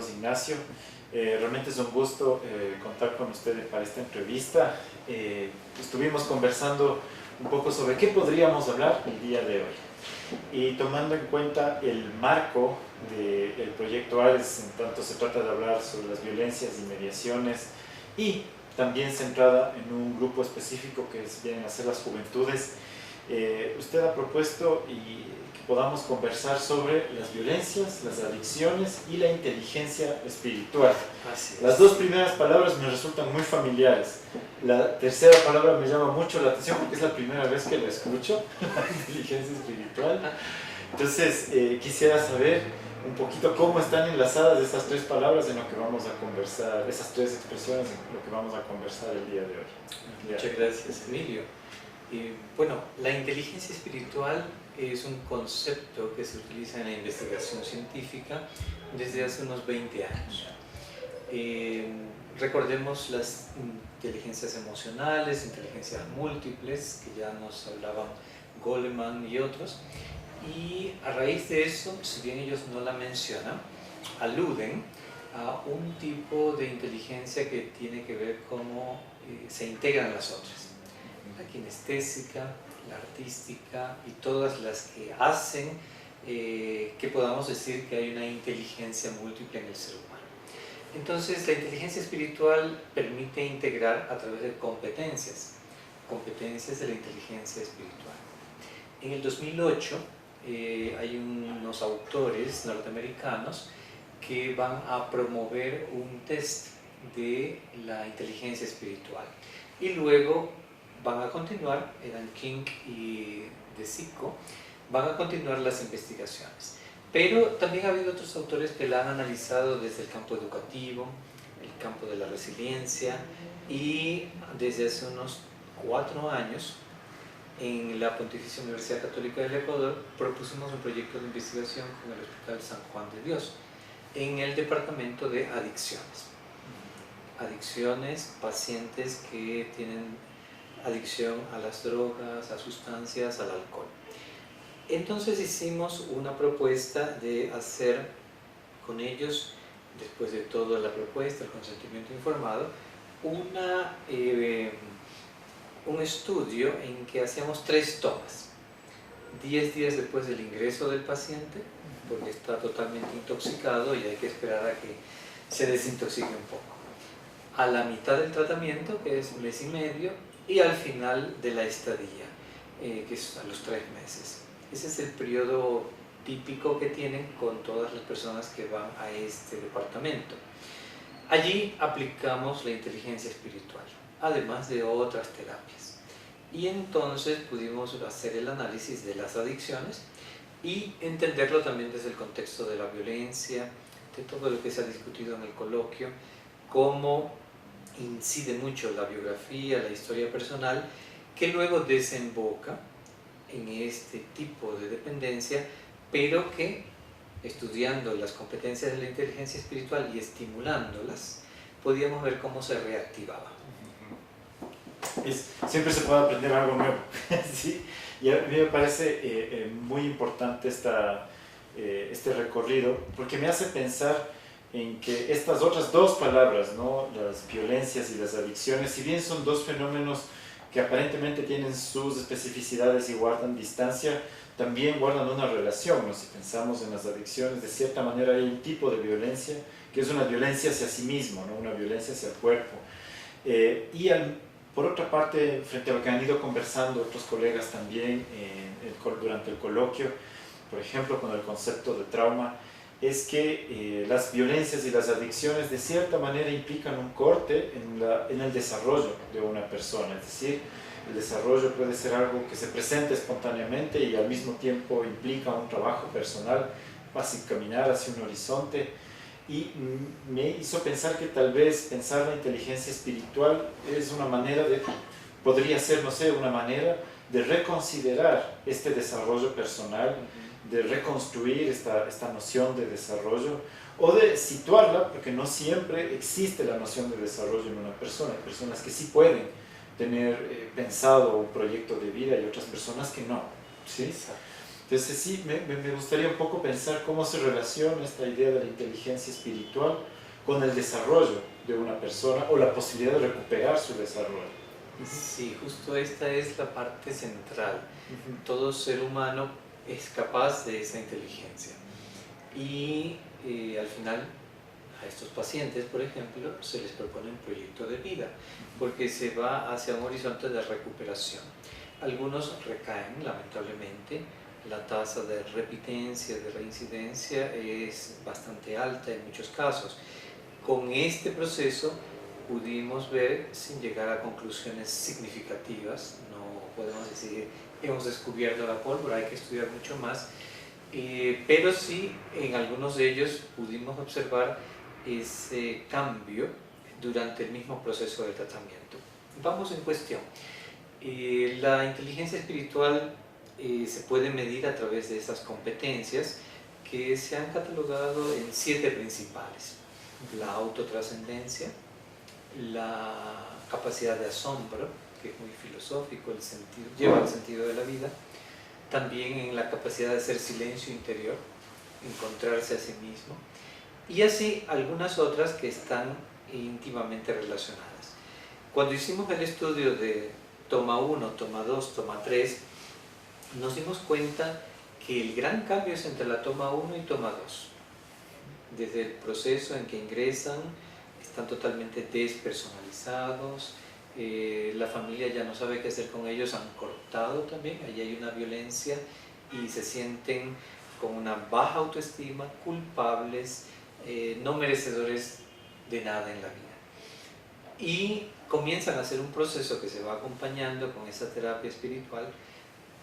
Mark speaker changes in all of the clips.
Speaker 1: Carlos Ignacio. Realmente es un gusto contar con ustedes para esta entrevista. Estuvimos conversando un poco sobre qué podríamos hablar el día de hoy. Y tomando en cuenta el marco del proyecto ARES, en tanto se trata de hablar sobre las violencias y mediaciones, y también centrada en un grupo específico que vienen a ser las juventudes, usted ha propuesto que podamos conversar sobre las violencias, las adicciones y la inteligencia espiritual.
Speaker 2: Así es.
Speaker 1: Las dos primeras palabras me resultan muy familiares. La tercera palabra me llama mucho la atención porque es la primera vez que la escucho, la inteligencia espiritual. Entonces, quisiera saber un poquito cómo están enlazadas estas tres palabras en lo que vamos a conversar, esas tres expresiones en lo que vamos a conversar el día de hoy.
Speaker 2: Muchas gracias, Emilio. Bueno, la inteligencia espiritual es un concepto que se utiliza en la investigación científica desde hace unos 20 años. Recordemos las inteligencias emocionales, inteligencias múltiples, que ya nos hablaban Goleman y otros, y a raíz de eso, si bien ellos no la mencionan, aluden a un tipo de inteligencia que tiene que ver cómo se integran las otras. La kinestésica, la artística y todas las que hacen que podamos decir que hay una inteligencia múltiple en el ser humano. Entonces, la inteligencia espiritual permite integrar a través de competencias de la inteligencia espiritual. En el 2008 hay unos autores norteamericanos que van a promover un test de la inteligencia espiritual y luego van a continuar, eran King y De Sico, van a continuar las investigaciones. Pero también ha habido otros autores que la han analizado desde el campo educativo, el campo de la resiliencia, y desde hace unos 4 años en la Pontificia Universidad Católica del Ecuador propusimos un proyecto de investigación con el Hospital San Juan de Dios en el departamento de adicciones. Adicciones, pacientes que tienen adicción a las drogas, a sustancias, al alcohol. Entonces hicimos una propuesta de hacer con ellos, después de toda la propuesta, el consentimiento informado, un estudio en que hacíamos 3 tomas. 10 días después del ingreso del paciente, porque está totalmente intoxicado y hay que esperar a que se desintoxique un poco. A la mitad del tratamiento, que es 1 mes y medio, y al final de la estadía, que es a los 3 meses. Ese es el periodo típico que tienen con todas las personas que van a este departamento. Allí aplicamos la inteligencia espiritual, además de otras terapias. Y entonces pudimos hacer el análisis de las adicciones y entenderlo también desde el contexto de la violencia, de todo lo que se ha discutido en el coloquio, cómo incide mucho la biografía, la historia personal, que luego desemboca en este tipo de dependencia, pero que estudiando las competencias de la inteligencia espiritual y estimulándolas, podíamos ver cómo se reactivaba.
Speaker 1: Siempre se puede aprender algo nuevo. ¿Sí? Y a mí me parece muy importante este recorrido, porque me hace pensar en que estas otras dos palabras, ¿no? Las violencias y las adicciones, si bien son dos fenómenos que aparentemente tienen sus especificidades y guardan distancia, también guardan una relación, ¿no? Si pensamos en las adicciones, de cierta manera hay un tipo de violencia que es una violencia hacia sí mismo, ¿no? Una violencia hacia el cuerpo. Por otra parte, frente a lo que han ido conversando otros colegas también durante el coloquio, por ejemplo, con el concepto de trauma, es que las violencias y las adicciones de cierta manera implican un corte en el desarrollo de una persona, es decir, el desarrollo puede ser algo que se presenta espontáneamente y al mismo tiempo implica un trabajo personal, caminar hacia un horizonte, y me hizo pensar que tal vez pensar la inteligencia espiritual es una manera podría ser, no sé, una manera de reconsiderar este desarrollo personal, de reconstruir esta noción de desarrollo o de situarla, porque no siempre existe la noción de desarrollo en una persona. Hay personas que sí pueden tener pensado un proyecto de vida y otras personas que no, ¿sí? Entonces sí, me gustaría un poco pensar cómo se relaciona esta idea de la inteligencia espiritual con el desarrollo de una persona o la posibilidad de recuperar su desarrollo.
Speaker 2: Sí, justo esta es la parte central.
Speaker 1: Ujú.
Speaker 2: Todo ser humano es capaz de esa inteligencia. Y al final a estos pacientes, por ejemplo, se les propone un proyecto de vida, porque se va hacia un horizonte de recuperación. Algunos recaen, lamentablemente, la tasa de repitencia, de reincidencia es bastante alta en muchos casos. Con este proceso pudimos ver, sin llegar a conclusiones significativas, no podemos decir hemos descubierto la pólvora, hay que estudiar mucho más, pero sí en algunos de ellos pudimos observar ese cambio durante el mismo proceso de tratamiento. Vamos en cuestión. La inteligencia espiritual se puede medir a través de esas competencias que se han catalogado en 7 principales: la autotrascendencia, la capacidad de asombro, que es muy filosófico, lleva al sentido de la vida, también en la capacidad de hacer silencio interior, encontrarse a sí mismo, y así algunas otras que están íntimamente relacionadas. Cuando hicimos el estudio de toma 1, toma 2, toma 3, nos dimos cuenta que el gran cambio es entre la toma 1 y toma 2. Desde el proceso en que ingresan, están totalmente despersonalizados, la familia ya no sabe qué hacer con ellos, han cortado también, allí hay una violencia y se sienten con una baja autoestima, culpables, no merecedores de nada en la vida. Y comienzan a hacer un proceso que se va acompañando con esa terapia espiritual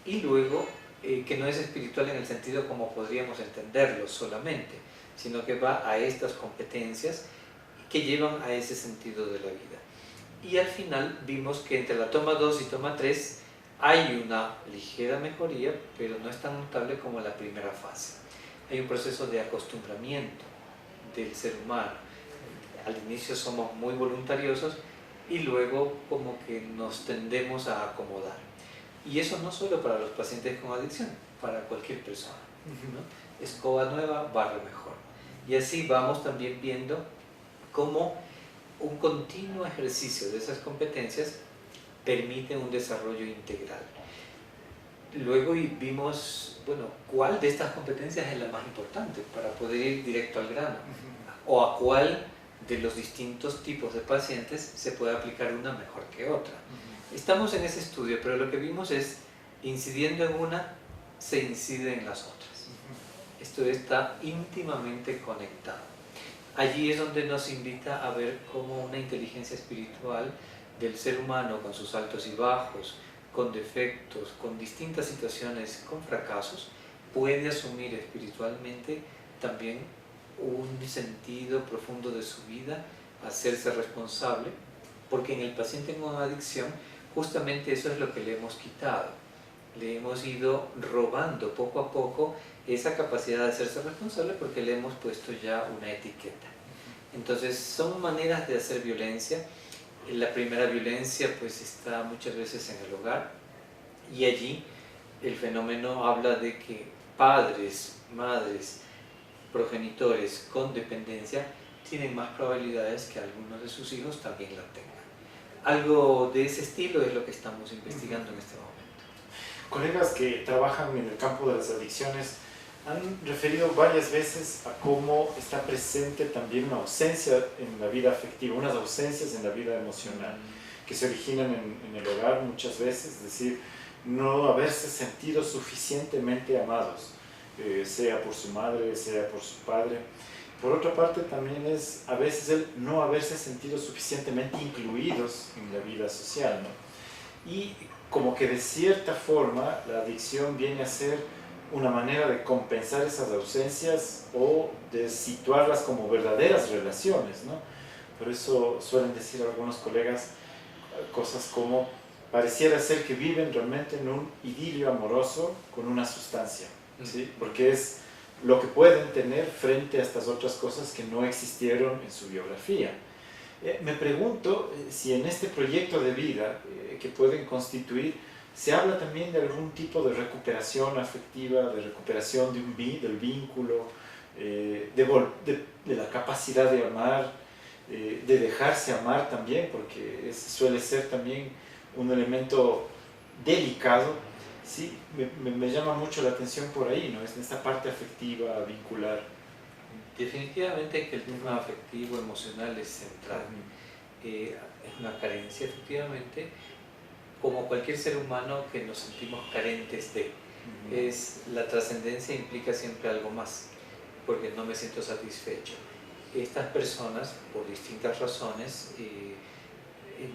Speaker 2: y luego que no es espiritual en el sentido como podríamos entenderlo solamente, sino que va a estas competencias que llevan a ese sentido de la vida. Y al final vimos que entre la toma 2 y toma 3 hay una ligera mejoría, pero no es tan notable como la primera fase. Hay un proceso de acostumbramiento del ser humano. Al inicio somos muy voluntariosos y luego como que nos tendemos a acomodar. Y eso no solo para los pacientes con adicción, para cualquier persona, ¿no? Escoba nueva, barre mejor. Y así vamos también viendo cómo un continuo ejercicio de esas competencias permite un desarrollo integral. Luego vimos, bueno, cuál de estas competencias es la más importante para poder ir directo al grano, o a cuál de los distintos tipos de pacientes se puede aplicar una mejor que otra. Estamos en ese estudio, pero lo que vimos es, incidiendo en una, se incide en las otras. Esto está íntimamente conectado. Allí es donde nos invita a ver cómo una inteligencia espiritual del ser humano, con sus altos y bajos, con defectos, con distintas situaciones, con fracasos, puede asumir espiritualmente también un sentido profundo de su vida, hacerse responsable, porque en el paciente con adicción justamente eso es lo que le hemos quitado. Le hemos ido robando poco a poco esa capacidad de hacerse responsable porque le hemos puesto ya una etiqueta. Entonces son maneras de hacer violencia. La primera violencia pues está muchas veces en el hogar y allí el fenómeno habla de que padres, madres, progenitores con dependencia tienen más probabilidades que algunos de sus hijos también la tengan. Algo de ese estilo es lo que estamos investigando en este momento.
Speaker 1: Colegas que trabajan en el campo de las adicciones han referido varias veces a cómo está presente también una ausencia en la vida afectiva, unas ausencias en la vida emocional, que se originan en el hogar muchas veces, es decir, no haberse sentido suficientemente amados, sea por su madre, sea por su padre. Por otra parte, también es a veces el no haberse sentido suficientemente incluidos en la vida social, ¿no? Y como que de cierta forma la adicción viene a ser una manera de compensar esas ausencias o de situarlas como verdaderas relaciones, ¿no? Por eso suelen decir algunos colegas cosas como pareciera ser que viven realmente en un idilio amoroso con una sustancia, ¿sí? Porque es lo que pueden tener frente a estas otras cosas que no existieron en su biografía. Me pregunto si en este proyecto de vida que pueden constituir se habla también de algún tipo de recuperación afectiva, de recuperación del vínculo, de la capacidad de amar, de dejarse amar también, porque suele ser también un elemento delicado. Sí, me llama mucho la atención por ahí, ¿no? Es en esta parte afectiva, vincular.
Speaker 2: Definitivamente que el tema afectivo, emocional es central. Es una carencia, efectivamente, como cualquier ser humano que nos sentimos carentes de. La trascendencia implica siempre algo más, porque no me siento satisfecho. Estas personas, por distintas razones,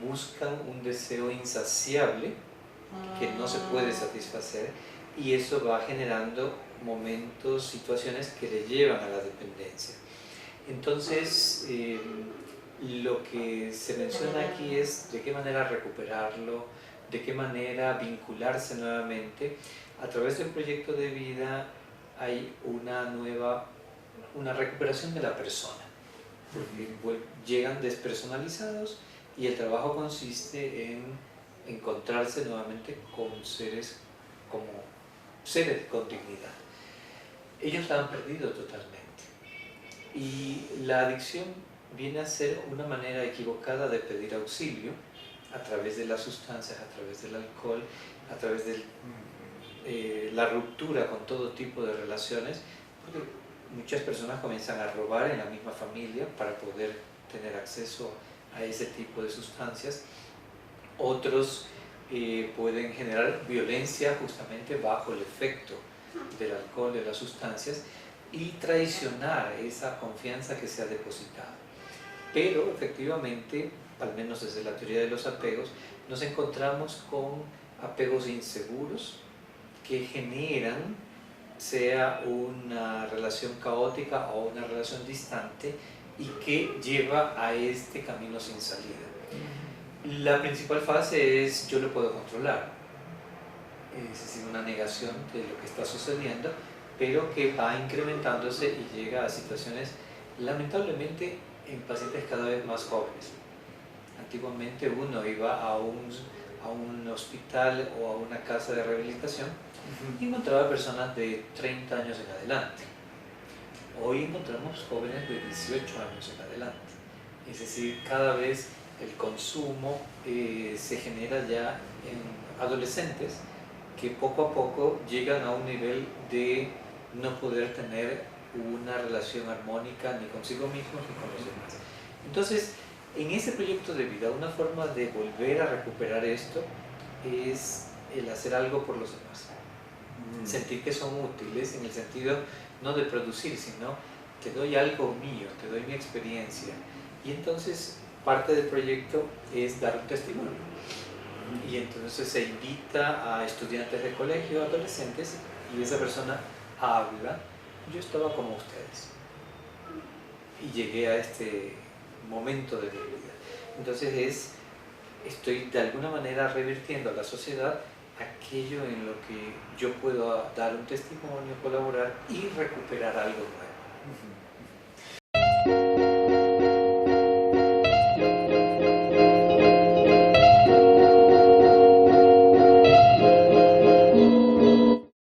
Speaker 2: buscan un deseo insaciable que no se puede satisfacer, y eso va generando momentos, situaciones que le llevan a la dependencia. Entonces, lo que se menciona aquí es de qué manera recuperarlo, de qué manera vincularse nuevamente. A través del proyecto de vida hay una recuperación de la persona, porque llegan despersonalizados y el trabajo consiste en encontrarse nuevamente con seres como seres con dignidad. Ellos la han perdido totalmente, y la adicción viene a ser una manera equivocada de pedir auxilio a través de las sustancias, a través del alcohol, a través de la ruptura con todo tipo de relaciones, porque muchas personas comienzan a robar en la misma familia para poder tener acceso a ese tipo de sustancias. Otros pueden generar violencia justamente bajo el efecto del alcohol, de las sustancias, y traicionar esa confianza que se ha depositado. Pero efectivamente, al menos desde la teoría de los apegos, nos encontramos con apegos inseguros que generan, sea una relación caótica o una relación distante, y que lleva a este camino sin salida. La principal fase es yo lo puedo controlar, es decir, una negación de lo que está sucediendo, pero que va incrementándose y llega a situaciones, lamentablemente, en pacientes cada vez más jóvenes. Antiguamente uno iba a un hospital o a una casa de rehabilitación y encontraba personas de 30 años en adelante. Hoy encontramos jóvenes de 18 años en adelante. Es decir, cada vez el consumo se genera ya en adolescentes que poco a poco llegan a un nivel de no poder tener una relación armónica ni consigo mismos ni con los demás. Entonces, en ese proyecto de vida, una forma de volver a recuperar esto es el hacer algo por los demás. Sentir que son útiles en el sentido no de producir, sino te doy algo mío, te doy mi experiencia. Y entonces parte del proyecto es dar un testimonio. Y entonces se invita a estudiantes de colegio, adolescentes, y esa persona habla: yo estaba como ustedes y llegué a este momento de mi vida. Entonces estoy de alguna manera revirtiendo a la sociedad aquello en lo que yo puedo dar un testimonio, colaborar y recuperar algo nuevo.